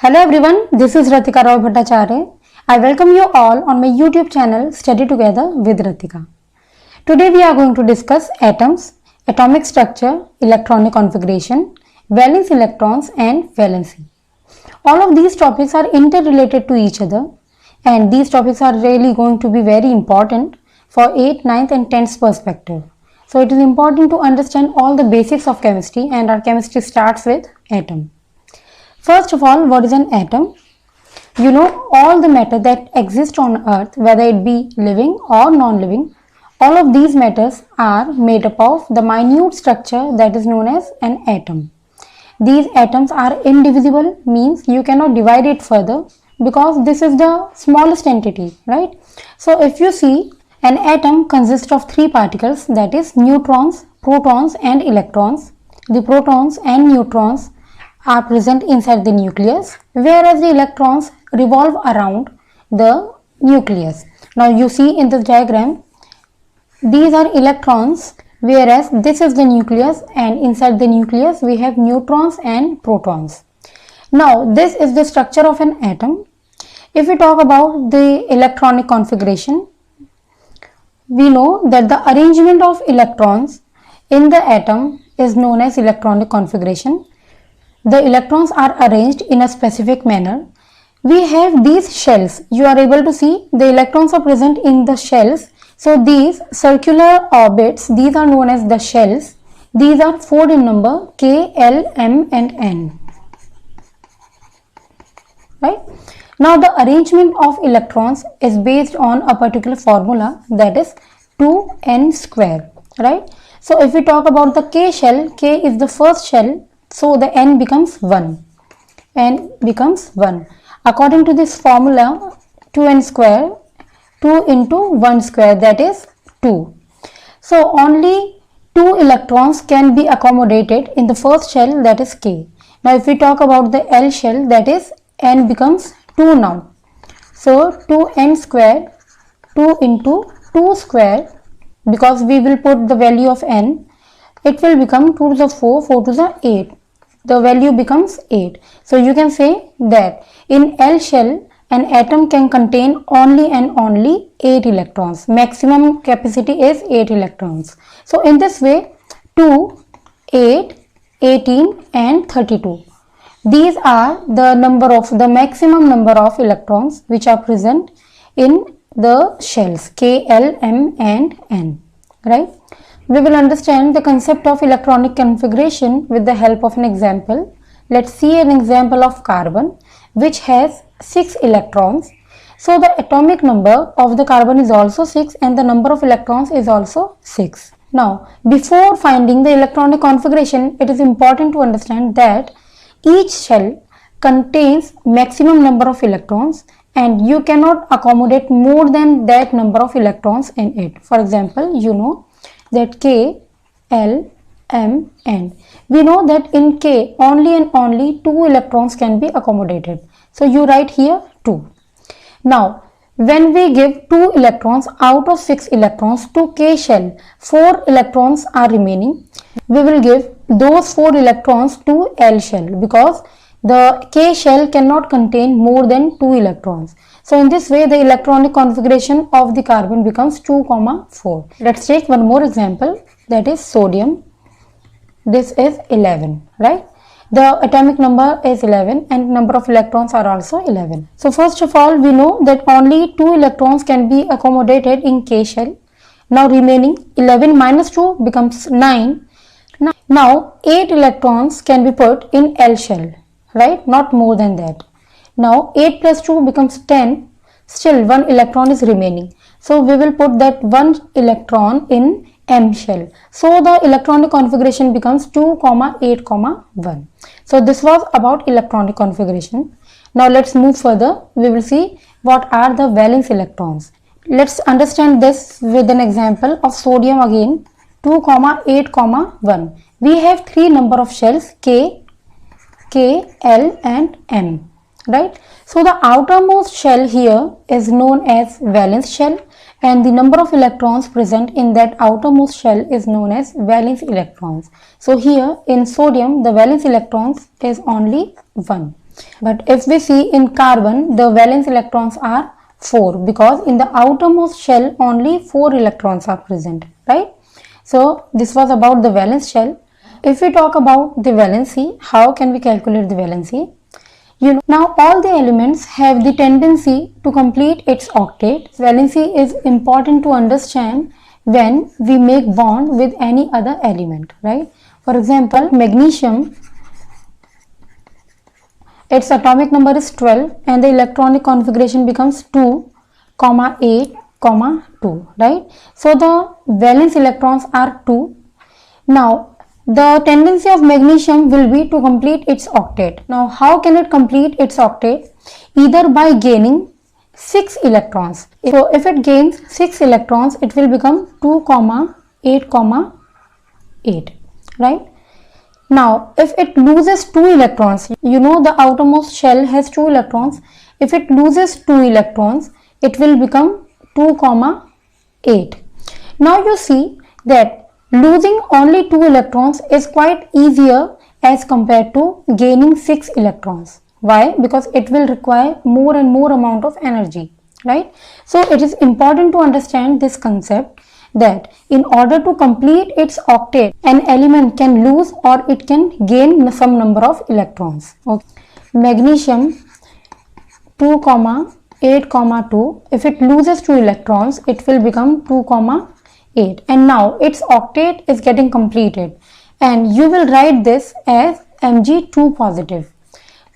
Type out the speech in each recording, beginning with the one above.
Hello everyone, this is Ratika Rao Bhattacharya. I welcome you all on my YouTube channel Study Together with Ratika. Today we are going to discuss atoms, atomic structure, electronic configuration, valence electrons and valency. All of these topics are interrelated to each other and these topics are really going to be very important for 8th, 9th and 10th perspective. So it is important to understand all the basics of chemistry, and our chemistry starts with atom. First of all, what is an atom? You know, all the matter that exists on earth, whether it be living or non-living, all of these matters are made up of the minute structure that is known as an atom. These atoms are indivisible, means you cannot divide it further because this is the smallest entity, right? So if you see, an atom consists of three particles, that is neutrons, protons and electrons. The protons and neutrons are present inside the nucleus, whereas the electrons revolve around the nucleus. Now you see in this diagram, these are electrons, whereas this is the nucleus, and inside the nucleus we have neutrons and protons. Now this is the structure of an atom. If we talk about the electronic configuration, we know that the arrangement of electrons in the atom is known as electronic configuration. The electrons are arranged in a specific manner. We have these shells. You are able to see the electrons are present in the shells. So these circular orbits, these are known as the shells. These are 4 in number: K, L, M and N. Right? Now the arrangement of electrons is based on a particular formula, that is 2n square. Right? So if we talk about the K shell, K is the first shell. So the n becomes 1. N becomes 1. According to this formula, 2n square, 2 into 1 square, that is 2. So only 2 electrons can be accommodated in the first shell, that is K. Now if we talk about the L shell, that is n becomes 2 now. So 2n square, 2 into 2 square, because we will put the value of n, it will become 2 to the 4, 4 to the 8. The value becomes 8. So you can say that in L shell, an atom can contain only and only 8 electrons. Maximum capacity is 8 electrons. So in this way, 2, 8, 18 and 32. These are the maximum number of electrons which are present in the shells K, L, M and N. Right? We will understand the concept of electronic configuration with the help of an example. Let's see an example of carbon, which has 6 electrons. So the atomic number of the carbon is also 6 and the number of electrons is also 6. Now, before finding the electronic configuration, it is important to understand that each shell contains maximum number of electrons and you cannot accommodate more than that number of electrons in it. For example, you know that K, L, M, N. We know that in K only and only 2 electrons can be accommodated. So you write here 2. Now when we give 2 electrons out of 6 electrons to K shell, 4 electrons are remaining. We will give those 4 electrons to L shell because the K shell cannot contain more than 2 electrons. So in this way, the electronic configuration of the carbon becomes 2, 4. Let's take one more example, that is sodium. This is 11, right? The atomic number is 11 and number of electrons are also 11. So first of all, we know that only 2 electrons can be accommodated in K shell. Now remaining 11 minus 2 becomes 9. Now 8 electrons can be put in L shell, right? Not more than that. Now 8 plus 2 becomes 10, still 1 electron is remaining. So we will put that 1 electron in M shell. So the electronic configuration becomes 2, 8, 1. So this was about electronic configuration. Now let's move further. We will see what are the valence electrons. Let's understand this with an example of sodium again. 2, 8, 1. We have 3 number of shells K, L and M. Right? So the outermost shell here is known as valence shell and the number of electrons present in that outermost shell is known as valence electrons. So here in sodium the valence electrons is only 1. But if we see in carbon, the valence electrons are 4 because in the outermost shell only 4 electrons are present, right? So this was about the valence shell. If we talk about the valency, how can we calculate the valency? You know, now all the elements have the tendency to complete its octet. Valency is important to understand when we make bond with any other element, right? For example, magnesium, its atomic number is 12 and the electronic configuration becomes 2, 8, 2, right? So the valence electrons are 2. Now the tendency of magnesium will be to complete its octet. Now how can it complete its octet? Either by gaining 6 electrons. So if it gains 6 electrons, it will become 2, 8, 8, right? Now if it loses 2 electrons, you know the outermost shell has 2 electrons. If it loses 2 electrons, it will become 2, 8. Now you see that losing only 2 electrons is quite easier as compared to gaining 6 electrons. Why? Because it will require more and more amount of energy, right? So it is important to understand this concept that in order to complete its octet, an element can lose or it can gain some number of electrons. Okay. Magnesium 2, 8, 2, if it loses 2 electrons, it will become 2, 8, and now its octet is getting completed and you will write this as Mg2 positive.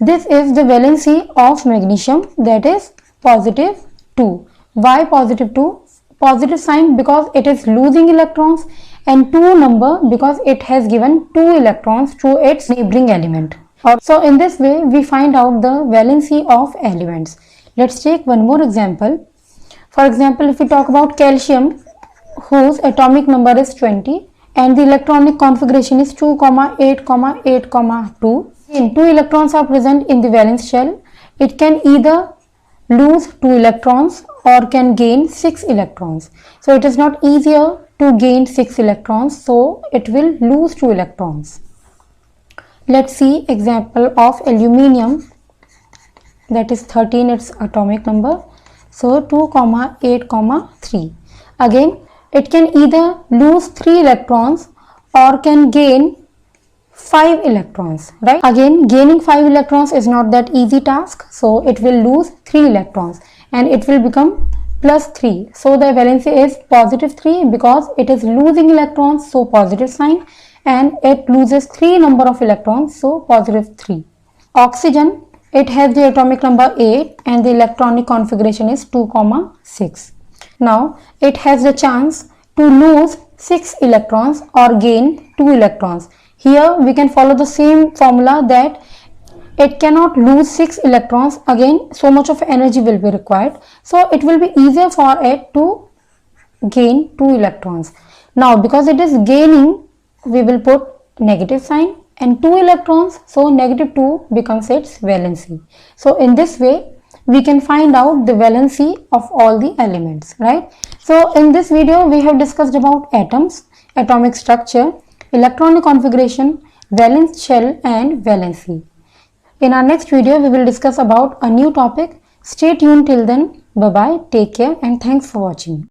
This is the valency of magnesium, that is positive 2. Why positive 2? Positive sign because it is losing electrons, and 2 number because it has given 2 electrons to its neighboring element. So in this way we find out the valency of elements. Let's take one more example. For example, if we talk about calcium, whose atomic number is 20 and the electronic configuration is 2, 8, 8, 2. In 2 electrons are present in the valence shell. It can either lose 2 electrons or can gain 6 electrons. So it is not easier to gain 6 electrons, so it will lose 2 electrons. Let's see example of aluminium, that is 13 its atomic number. So 2, 8, 3. Again, it can either lose 3 electrons or can gain 5 electrons, right? Again, gaining 5 electrons is not that easy task, so it will lose 3 electrons and it will become plus 3. So the valency is positive 3 because it is losing electrons, so positive sign, and it loses 3 number of electrons, so positive 3. Oxygen, it has the atomic number 8 and the electronic configuration is 2, 6. Now it has the chance to lose 6 electrons or gain 2 electrons. Here we can follow the same formula that it cannot lose 6 electrons, again so much of energy will be required, so it will be easier for it to gain 2 electrons. Now because it is gaining, we will put negative sign and 2 electrons, so negative 2 becomes its valency. So in this way we can find out the valency of all the elements, right? So in this video we have discussed about atoms, atomic structure, electronic configuration, valence shell and valency. In our next video we will discuss about a new topic. Stay tuned till then. Bye bye, take care and thanks for watching.